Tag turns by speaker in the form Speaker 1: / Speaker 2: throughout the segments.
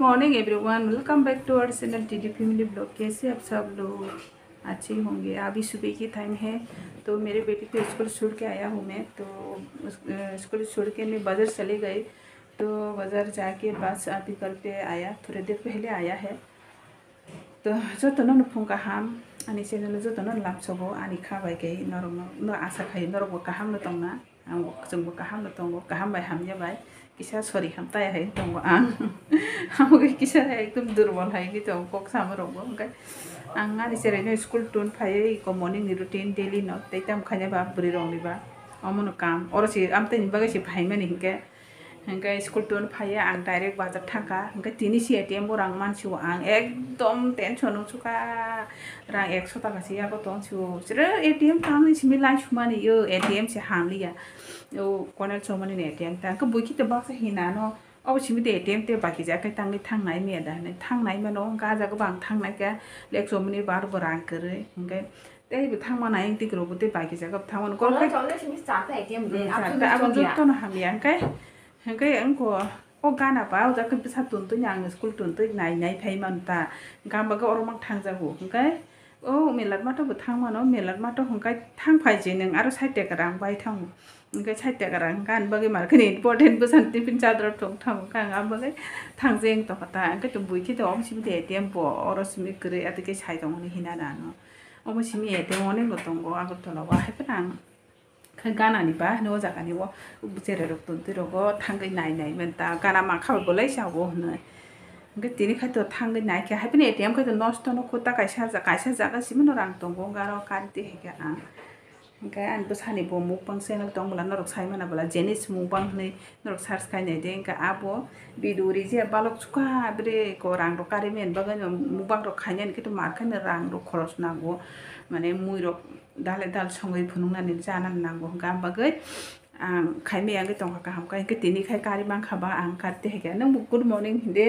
Speaker 1: Morning everyone, welcome back to our channel TD family blog. कैसे आप सब लोग अच्छे होंगे। अभी सुबह की टाइम है तो मेरे बेटी को स्कूल छोड़ के आया हूँ मैं। तो स्कूल छोड़ के मैं बाज़ार चले गए। तो बाज़ार जाके बस अभी घर पे आया, थोड़ी देर पहले आया है। तो जो तो न फुंका हम आनी चैनल जो तो न लापसगो आनी खाबाय गई नरम न आशा खाई नरगो काहाम दंना जोंबो काहाम दंगो काहाम बाय हाम जाबाय किसा सॉरी हम ताया है दंगो आं किसा एकदम दुर्बल है कि तो कक सामरगो ओंखाय आं आनी सेरैनो स्कूल टुन फायो इको मॉर्निंग रूटीन डेली न तैताम खायबा बुरि रंनिबा अमनो काम अरसि आमतैनि बागैसि फायमानि हिंके हंगे स्कूल टुन फायो आं डायरेक्ट बाजार थांगा हंगे तिनिसि एटीएम बो रां मानसिव आं एकदम टेंशन उचुका रां 100 टाका से याबो तोंसिव सिरो एटीएम थांनि सिमि लाइन सुमानि यो एटीएम से हामलिया ओ कोनेल सोमानि एटीएम तांको बुकिते बाक्सा हिनानो अब सिमि ते एटीएम ते बाकी जाके तांनि थांनाय मेदा ने थांनाय मानो गाजा गोबां थांनाय का लेक सोमानि बार बो रां करे हंगे तेबो थांमाना इंति ग्रोबो ते बाकी जागा थांमान कोन का सिमि साता एटीएम दे अब जत्तो न हामिया हंगे अंको ओ गाना बा ओ जाके बिसा तुनतो आं स्कूल तुनतो नाय फायमानता गामबागा अरमां थांजागो हंगे ओ मेलाद माथो थांमानो मेलाद माथो हंगे थांफायजे नों आरो 60 टाका रां बाय थां हंगे 60 टाका रां गान बागे मारखनि इम्पोर्टेन्ट बसान टिफिन चादर थं थां गां आबागे थांजें तो खता हंगे तो बुइखि तो अमसिमि दे एटीएम बो अरसिमि करे आतके साइदंनि हिना नानो अमसिमि एटीएम अने गतंगो आगरतला वाहायफां गानानि बा न जागानि वो जेरे रक्तन्ति रगो थांगै नाय मेनता गाना मा खाबो बोलै सागो होनो हंगे तिनि खायतो थांगै नाय के हायफिन एटीएम खायतो नष्ट न खोता कायसा जागासिमो न रां दंगो गारो कान्ति हेगा आं हंगे आं बसानि बो मुबां चेनेल दंबला नरक सायमाना बला जेनिस मुबां नै नरक सार्च खायनाय दे हंगे आबो बिदुरि जे बालक सुखा ब्रे को रां रो कारि मेन बागै मुबां रो खायनाय कितु मारखायनो रां रो खरस नांगो माने मुइरक दाले दाल संगै फुनुंनानै जानान नांगो गामबागै आं खायमे आंगे दंखा गाहाम खाय तिनि खाय कारि मांखाबा आं काटे हेगा नों गुड मॉर्निंग हिंदे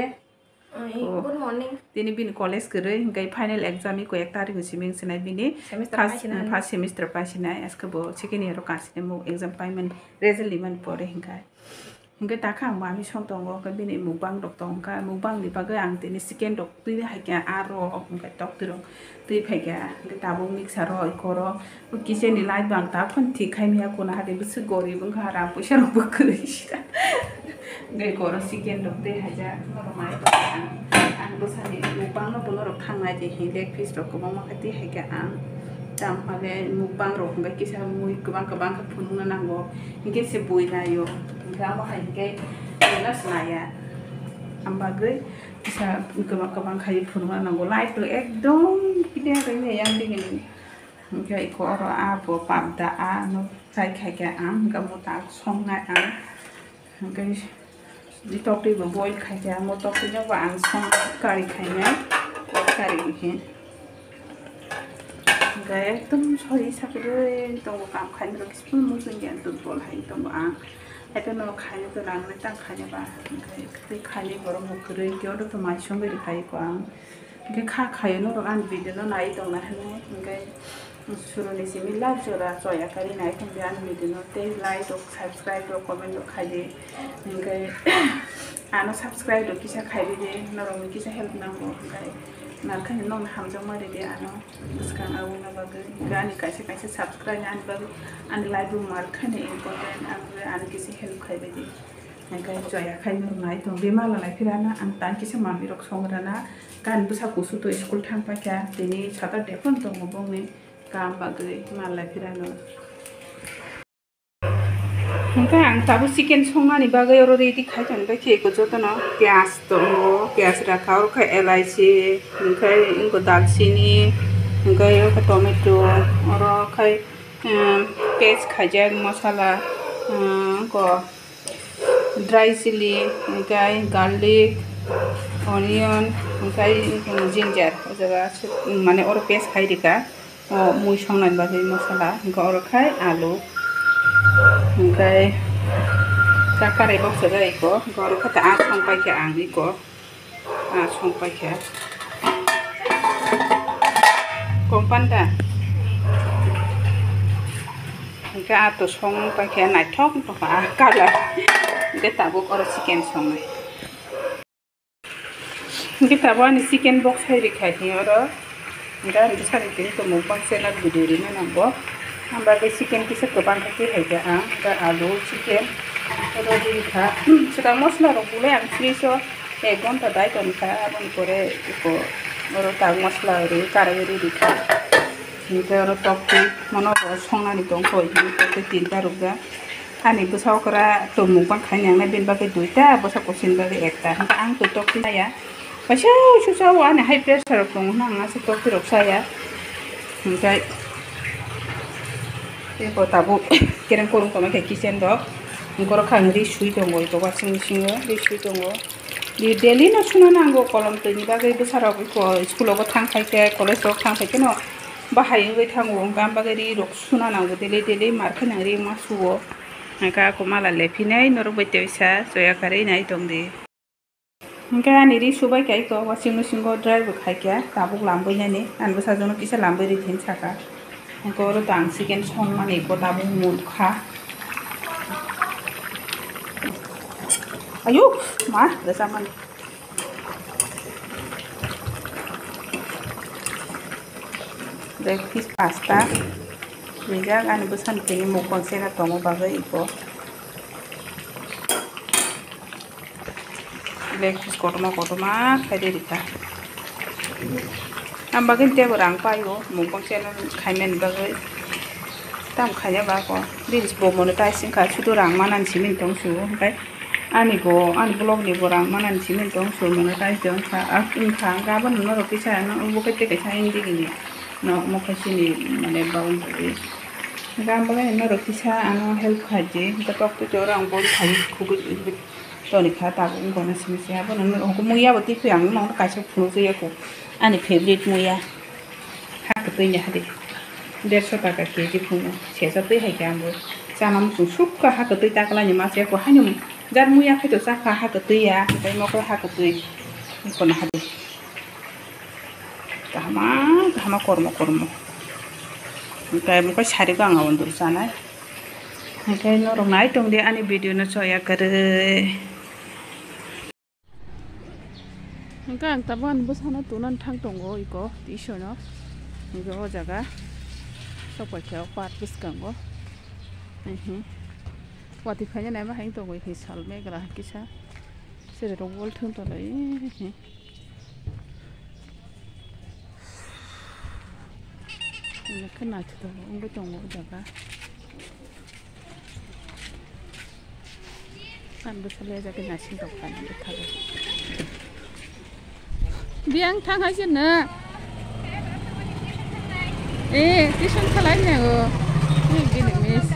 Speaker 1: गुड मॉर्निंग तिनि बिन कॉलेज गरै हंगे फाइनल एग्जाम को 1 तारिख सिमिं सनाय बिनि फर्स्ट सेमेस्टर पासिनाय आसकबो सेकेंड इयर कासिने मु एग्जाम पाइमन रिजल्ट लिमन परे हंगे ताखा आं मामि सं दंगो हंगे बिनि मुबां डक दंका मुबां नि बागै आं तिनि सेकेंड डक तुइ हायगा आरो हंगे डक तिरं तुइ फायगा हंगे ताबो मिक्सार इकोरो किचेन लाइट बां ता फन्थि खायमिया कोना हादे बिस गरि बुंखा रा पैसा रंबो करिसिदा गे कोरो सेकेंड डक दे हाजा नरमाय आं बसानि मुबां न बोनरक थांनाय दे हिलेक फिस रक माखाति हायगा आं दाम माने मुबां रक हंगे किसा मुइ गोबां फुनुंना नांगो हंगे से बयनायो गामा हायगे लास नाया आमबागै किसा गोबां खाय फुनुंना नांगो लाइट एकदम किते गैने यां दिगनि हंगे इको आरो आबो पाबदा आ न साइ खायगा आं गमोता संनाय आं हंगे दिटकटिबो बयल खायगा मोटकटिनो आं सं कारि खायनाय कारि हे हंगे एकदम सरि साकदै दंगो काम खायनो किसुन मुजों गियान दुर्बल हाय दंगो आं हायफे न खायनो तो रांनो तां खायनोबा हंगे दै खायनि गरम गरै गेव तो माइ संगै खायको आं हंगे खायो न आं बिदिनो नाय दंना हने हंगे सुरुनि सिमि लाइव जरा जया कारि नाय हंगे आं बिदिनो ते लाइक सब्सक्राइब कमेन्ट खायदे हंगे आनो सब्सक्राइब किसा खायदे दे नरम किसा हेल्प नांगो हंगे नारखायनो नन हामजों मारि दे आनो बुसखां आउ ना बागै गानि कायसे सब्सक्राइब आन बागै आन लाइव मारखायनो इम्पोर्टेन्ट आन किसा हेल्प खायदे दे हंगे जया खायनो नाय तो बे माला लायफिराना आं तान किसा मामि रक संग्राना गान बुसा कुसु तो स्कूल थांफायका दिनै साटारडे फन दङ बंनि गाम बागै माला लायफिरानो हंगे आं ताबो चिकेन संनानि बागै और रेडी खायथन बे केको जतन प्याज दंगो प्याज राखा और खा एलाइची हंगे इनको दालचीनी हंगे टमेटो और खाय पेस्ट खायजा मसाला को ड्राई चिली हंगे गार्लिक अनियन हंगे जिंजार जगह माने और पेस्ट खायदिका मुइ संनानि बागै मसाला हंगे और खाय आलू हंगे काराय बक्स जायको गरो खता आ संपायखे आं इको आ संपायखे कम्पानदा हंगे आ तो संपायखे नायथक तो कालार हंगे ताबो और चिकेन संनाय kita bawa ni chicken box hai dikai ni oro enggak ini sari ini tuh mau channel video ini nambah nambah ke chicken kisah keban kaki hai ga enggak alu chicken oro dikha sudah masala ro bule ang friso ekon tadai kan ka abon kore iko oro tag masala ro karageri dikha ini oro topi mono bo songna ni dong koi ni topi tinta ruga ani busau kera tuh mau kai yang nabi bagai duita busau kosin bagai ekta ang tuh topi saya susah ane high pressure pun nang ngasih topi rok saya enggak ini tabu kirim kurung koma kayak kisen dok ngkoro kang di sui donggo itu washing machine di sui donggo di daily no suna nanggo kolom teni bagai besar aku sekolah aku tang kai ke college rok tang kai ke no bahaya gue tanggo ngam bagai di rok suna nanggo daily market nangri masuo maka aku malah lepinai noro bete bisa soya kare nai dong deh enggak niri subai kayak itu washing machine go dry bukai kya tabuk lambai nih an besar jono kisah lambai di tin saka engkau orang tang chicken song mana ikut tabuk murka ayo mah bersama breakfast pasta juga kan besar ini mau konser atau mau bagai itu breakfast kotoma kai deh kita. Ambakin tiap orang payo, mumpung channel kaimen bagai, tam kaya bago. This bo monetizing kai sudah orang mana cimin tong su, kai. Ani blog ni orang mana cimin tong su monetize dong. Akin kang kapan noro kisah, noro bukan tiga kisah ini gini. No mau kasih ni mana bangun tadi. Gambarnya noro kisah anu help kaje, kita waktu orang boleh kaji kugut Tony kata aku nggak nasi misi apa nunggu aku muya berarti aku yang mau kasih penuh aku ani favorite muya hak ketunya hadi dari sota kaki penuh saya satu hari kamu sama musuh suka hak ketuy tak lagi masih aku hanya jar muya itu saka hak ketuy ya kita mau ke hak ketuy ini pun hadi kahma kormo kayak muka cari kau ngawon dulu sana kayak norong naik dong dia ani video na soya kere Engkau taban busana tunan tang tonggo iko isono iko jaga sopai kau part bus kanggo wati kanya nama hang tonggo iki salme gerah kisah sere rogol thun to lai ini kena tuh unggu tonggo jaga kan busale jaga nasi dokan betale biang thang hai sin na tuition khalai ne go ni gini mis